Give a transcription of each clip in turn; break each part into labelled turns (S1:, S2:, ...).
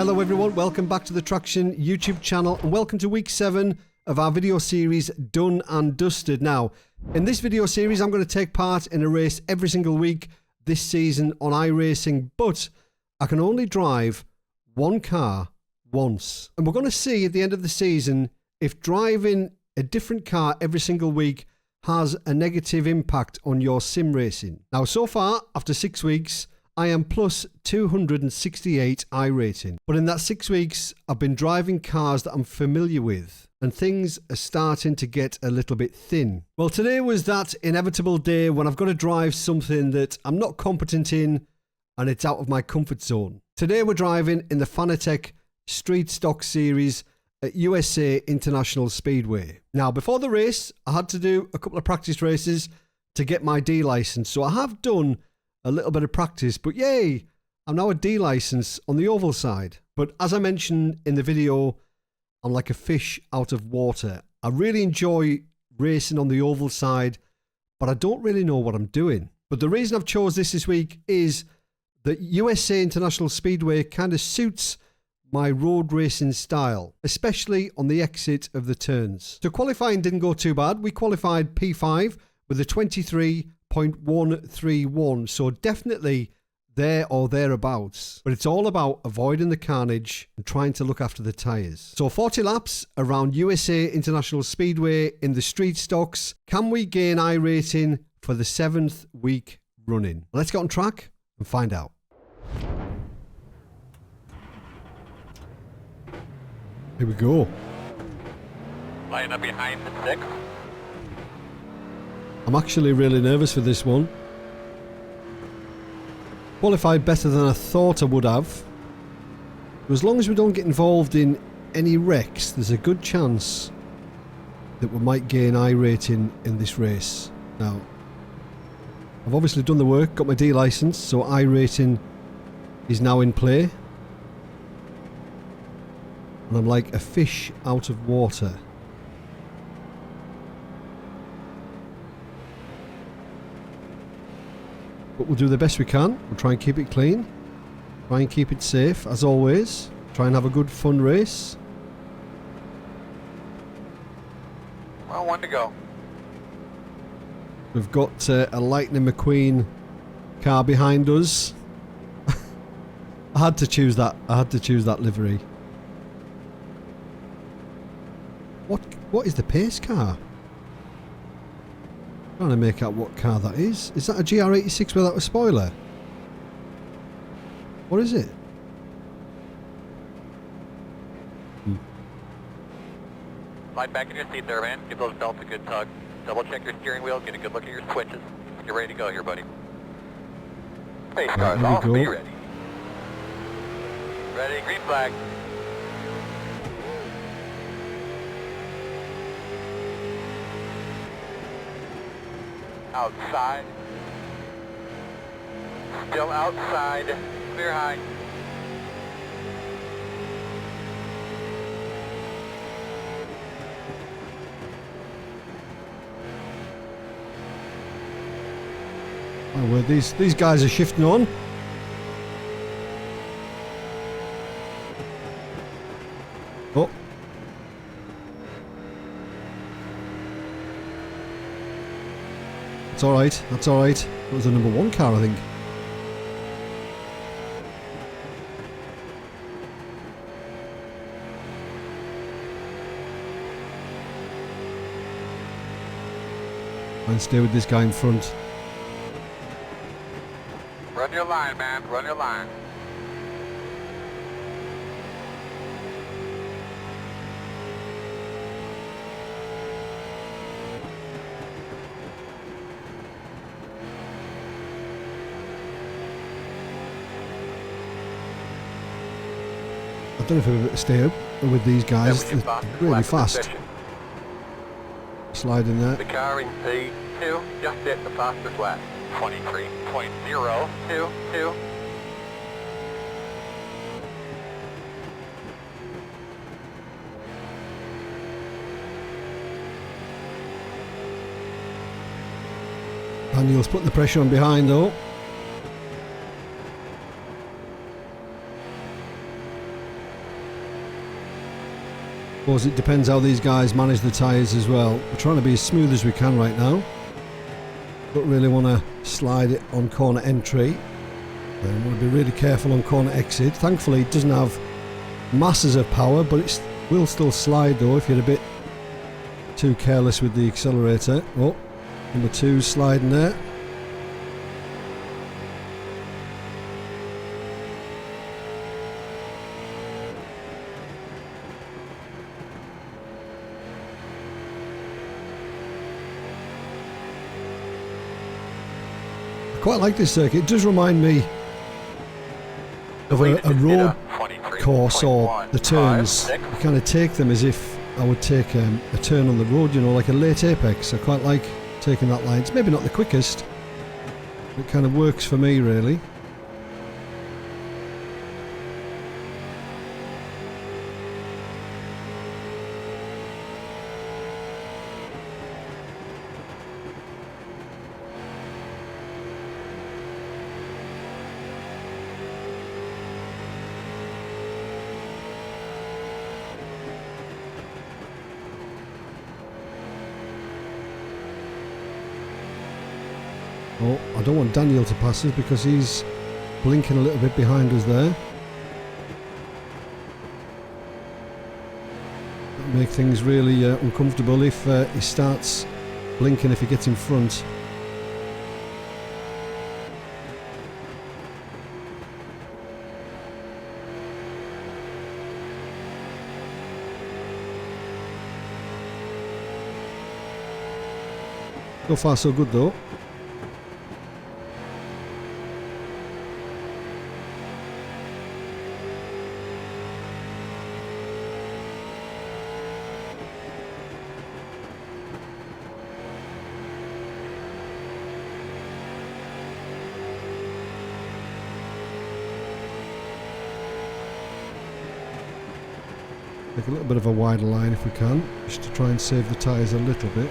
S1: Hello everyone, welcome back to the Traxion YouTube channel and welcome to week 7 of our video series Done and Dusted. Now, in this video series I'm going to take part in a race every single week this season on iRacing, but I can only drive one car once. And we're going to see at the end of the season if driving a different car every single week has a negative impact on your sim racing. Now, so far, after 6 weeks, I am plus 268 iRating. But in that 6 weeks, I've been driving cars that I'm familiar with, and things are starting to get a little bit thin. Well, today was that inevitable day when I've got to drive something that I'm not competent in, and it's out of my comfort zone. Today we're driving in the Fanatec Street Stock Series at USA International Speedway. Now, before the race, I had to do a couple of practice races to get my D license, so I have done a little bit of practice, but yay, I'm now a D license on the oval side. But as I mentioned in the video, I'm like a fish out of water. I really enjoy racing on the oval side, but I don't really know what I'm doing. But the reason I've chose this week is that USA International Speedway kind of suits my road racing style, especially on the exit of the turns. So qualifying didn't go too bad. We qualified P5 with a 23.131, so definitely there or thereabouts. But it's all about avoiding the carnage and trying to look after the tyres. So 40 laps around USA International Speedway in the street stocks. Can we gain iRating for the 7th week running? Let's get on track and find out. Here we go.
S2: Line up behind the 6.
S1: I'm actually really nervous for this one. Qualified better than I thought I would have. But as long as we don't get involved in any wrecks, there's a good chance that we might gain iRating in this race. Now, I've obviously done the work, got my D license, so iRating is now in play. And I'm like a fish out of water. But we'll do the best we can. We'll try and keep it clean. Try and keep it safe, as always. Try and have a good, fun race.
S2: Well, one to go.
S1: We've got a Lightning McQueen car behind us. I had to choose that. I had to choose that livery. What is the pace car? Trying to make out what car that is. Is that a GR86 without a spoiler? What is it?
S2: Slide back in your seat there, man. Give those belts a good tug. Double check your steering wheel. Get a good look at your switches. Get ready to go here, buddy. Pace cars off. Be ready. Ready. Green flag. Outside. Still outside. Clear high.
S1: Oh, well, these guys are shifting on. Oh. That's alright, that's alright. That was the number 1 car, I think. And stay with this guy in front.
S2: Run your line, man. Run your line.
S1: I don't know if I'm able to stay up with these guys. They're really fast. Slide in there.
S2: The car in P2 just hit the fastest lap. 23.022.
S1: Daniel's putting the pressure on behind, though. suppose it depends how these guys manage the tyres as well. We're trying to be as smooth as we can right now. Don't really want to slide it on corner entry. And want to be really careful on corner exit. Thankfully it doesn't have masses of power, but it will still slide though if you're a bit too careless with the accelerator. Oh, number 2 sliding there. I quite like this circuit. It does remind me of a road course, or the turns. You kind of take them as if I would take a turn on the road, you know, like a late apex. I quite like taking that line. It's maybe not the quickest, but it kind of works for me really. Oh, I don't want Daniel to pass us because he's blinking a little bit behind us there. That'll make things really uncomfortable if he starts blinking if he gets in front. So far so good though. Take a little bit of a wider line if we can, just to try and save the tyres a little bit.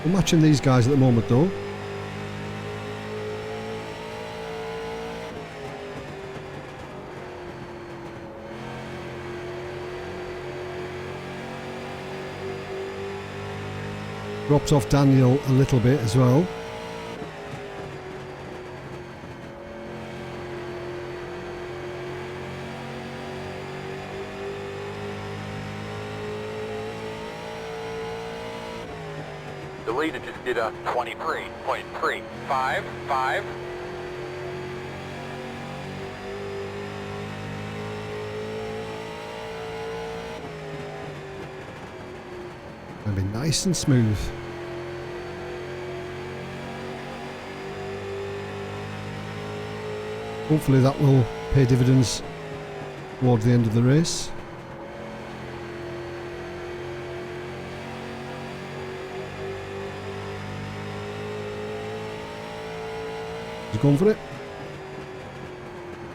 S1: We're matching these guys at the moment though. Dropped off Daniel a little bit as well.
S2: The leader just did a 23.355.
S1: Gonna be nice and smooth. Hopefully that will pay dividends towards the end of the race. He's going for it.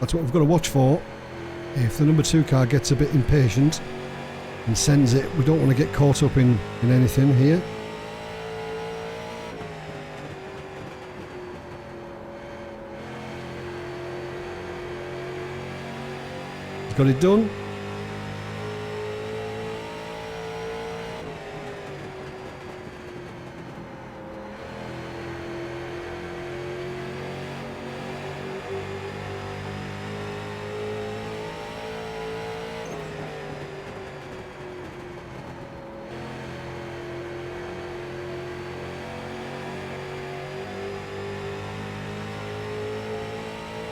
S1: That's what we've got to watch for. If the number 2 car gets a bit impatient and sends it, we don't want to get caught up in anything here. He's got it done.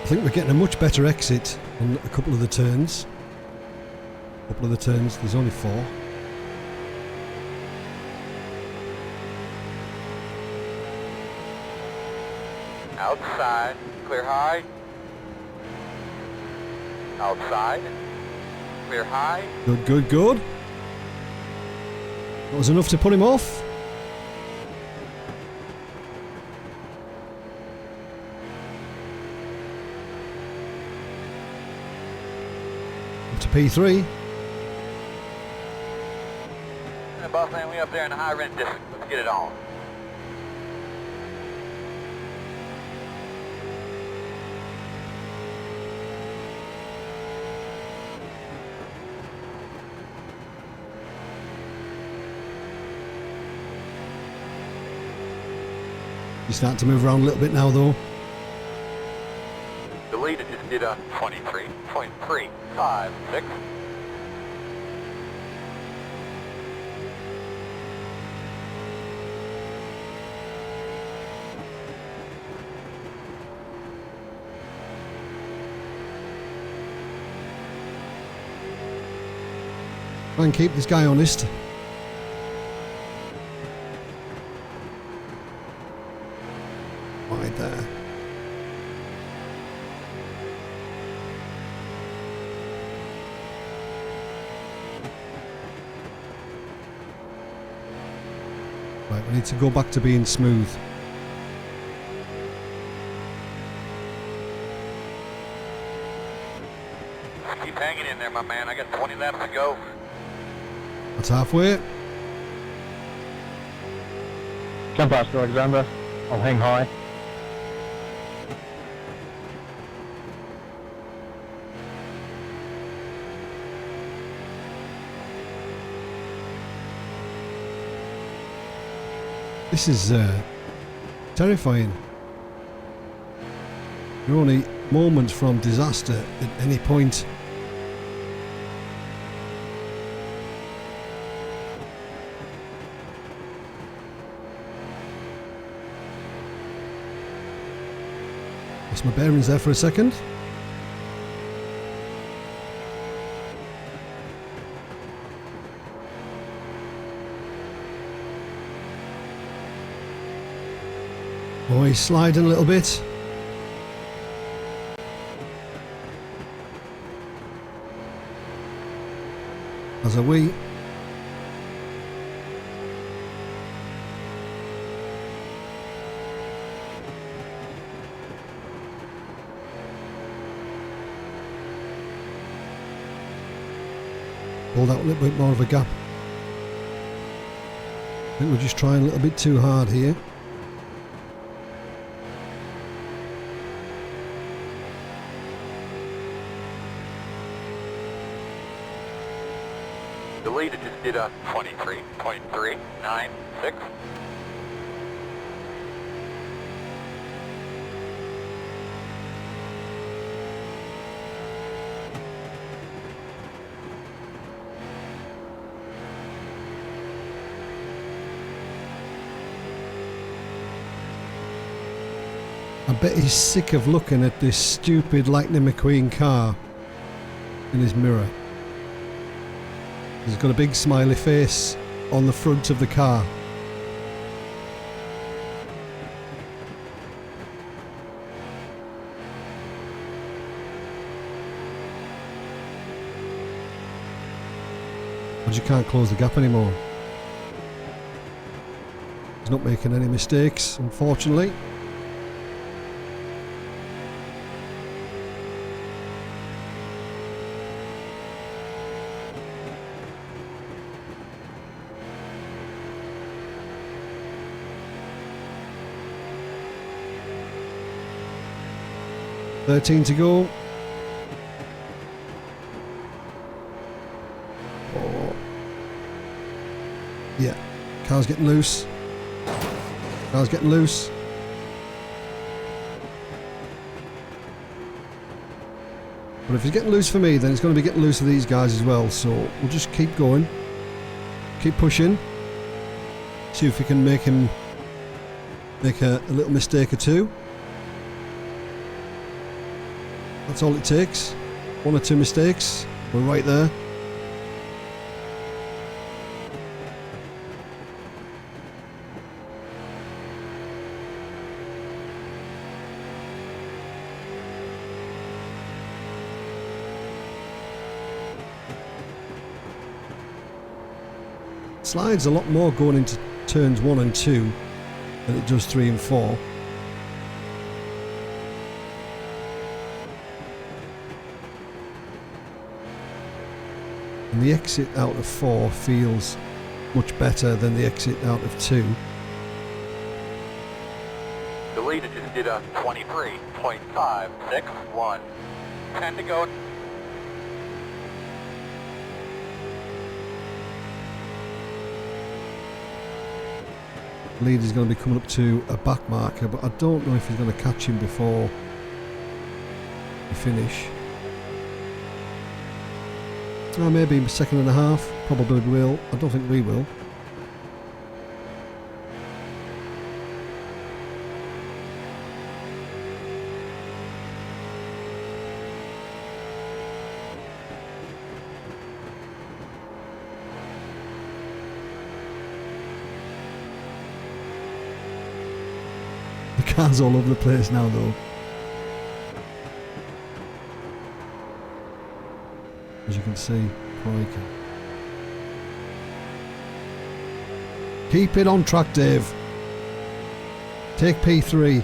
S1: I think we're getting a much better exit on a couple of the turns. There's only 4.
S2: Outside, clear high. Outside, clear high.
S1: Good, good, good. That was enough to put him off. Up to P3.
S2: Boss man, we up there in the high rent district. Let's get it on.
S1: You're starting to move around a little bit now though.
S2: The leader just did a 23.356.
S1: Try and keep this guy honest. Right there. Right, we need to go back to being smooth.
S2: Keep hanging in there, my man. I got 20 laps to go.
S1: That's halfway.
S3: Jump past Alexander. I'll hang high.
S1: This is terrifying. You're only moments from disaster at any point. Lost my bearings there for a second. Oh, he's sliding a little bit. As are we. Pulled out a little bit more of a gap. I think we're just trying a little bit too hard here.
S2: The leader just did a 23.396.
S1: I bet he's sick of looking at this stupid Lightning McQueen car in his mirror. He's got a big smiley face on the front of the car. But you can't close the gap anymore. He's not making any mistakes, unfortunately. $13 to go. Oh. Yeah, car's getting loose. Car's getting loose. But if he's getting loose for me, then it's going to be getting loose for these guys as well. So we'll just keep going. Keep pushing. See if we can make him make a little mistake or two. That's all it takes. One or two mistakes. We're right there. Slides a lot more going into turns 1 and 2 than it does 3 and 4. And the exit out of 4 feels much better than the exit out of 2.
S2: The leader just did a 23.561. 10 to go.
S1: Leader's going to be coming up to a back marker, but I don't know if he's going to catch him before we finish. Maybe a second and a half. Probably will. I don't think we will. The car's all over the place now, though. As you can see, crikey. Keep it on track, Dave. Take P3.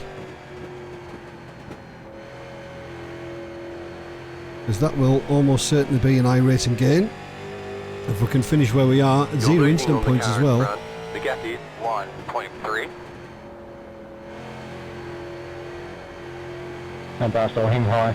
S1: Because that will almost certainly be an iRating gain. If we can finish where we are, 0 incident points as well.
S2: The gap is 1.3.
S3: Come past, I'll hang high.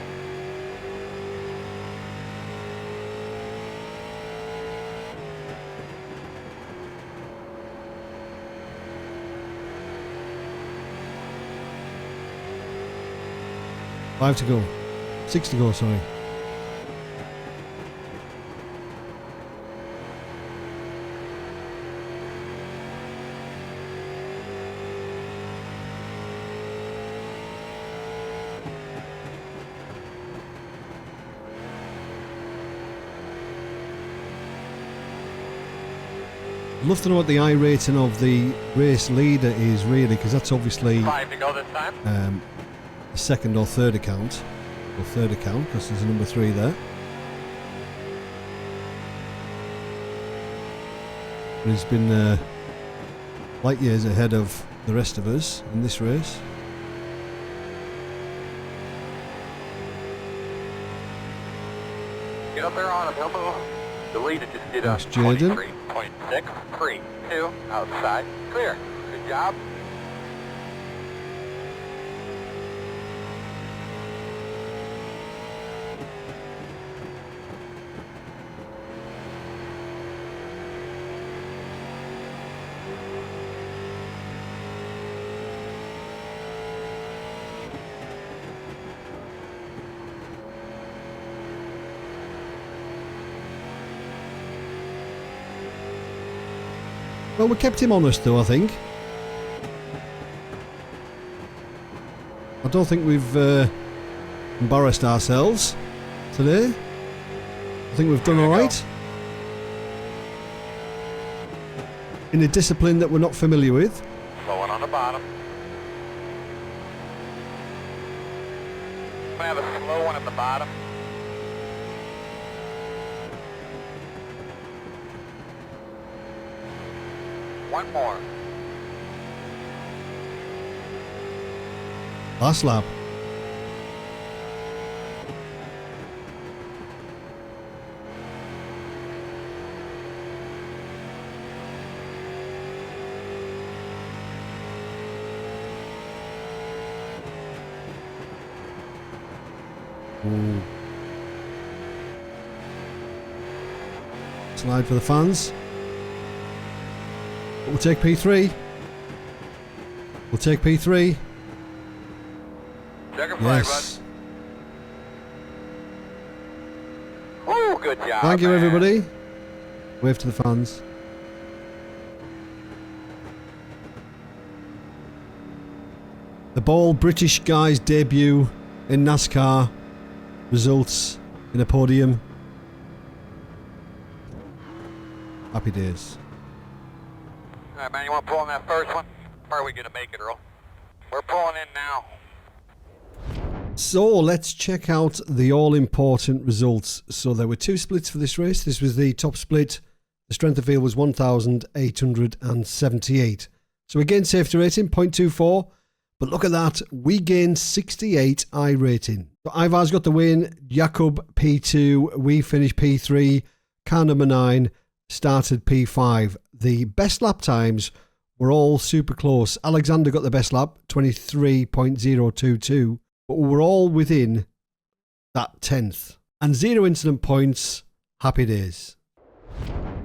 S1: Five to go. 6 to go, sorry. I'd love to know what the iRating of the race leader is really, because that's obviously
S2: 5 to go this time.
S1: the second or third account, because there's a number 3 there. But he's been light years ahead of the rest of us in this race.
S2: Get up there on him, help him. The leader just did a
S1: Thanks, Jaden.
S2: 23.6, 3, 2, outside, clear. Good job.
S1: Well, we kept him honest though, I think. I don't think we've embarrassed ourselves today. I think we've done alright. In a discipline that we're not familiar with.
S2: Slow one on the bottom. We have a slow one at the bottom. One more.
S1: Last lap. Ooh. Slide for the fans. But we'll take P3. We'll take P3.
S2: Checker flag,
S1: Yes.
S2: bud. Woo, good job.
S1: Thank you,
S2: man.
S1: everybody. Wave to the fans. The Ball British guys' debut in NASCAR results in a podium. Happy days.
S2: All right, man, you want to pull in that first one? Or are we going to make it, Earl? We're pulling in now.
S1: So let's check out the all-important results. So there were 2 splits for this race. This was the top split. The strength of field was 1,878. So again, safety rating, 0.24. But look at that. We gained 68 iRating. So Ivar's got the win. Jakob P2. We finished P3. Car number 9 started P5. The best lap times were all super close. Alexander got the best lap, 23.022. But we were all within that 10th. And 0 incident points. Happy days.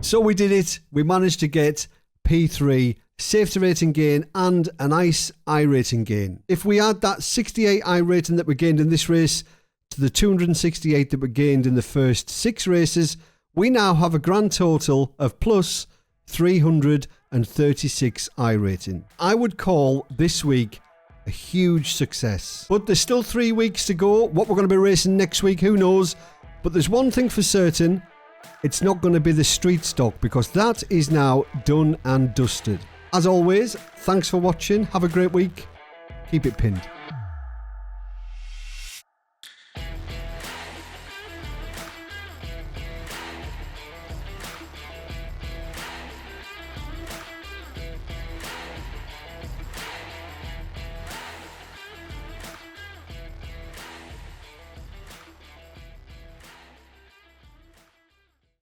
S1: So we did it. We managed to get P3, safety rating gain, and a nice iRating gain. If we add that 68 iRating that we gained in this race to the 268 that we gained in the first 6 races, we now have a grand total of plus 336 iRating. I would call this week a huge success. But there's still 3 weeks to go. What we're going to be racing next week, who knows? But there's one thing for certain. It's not going to be the street stock, because that is now done and dusted. As always, thanks for watching. Have a great week. Keep it pinned.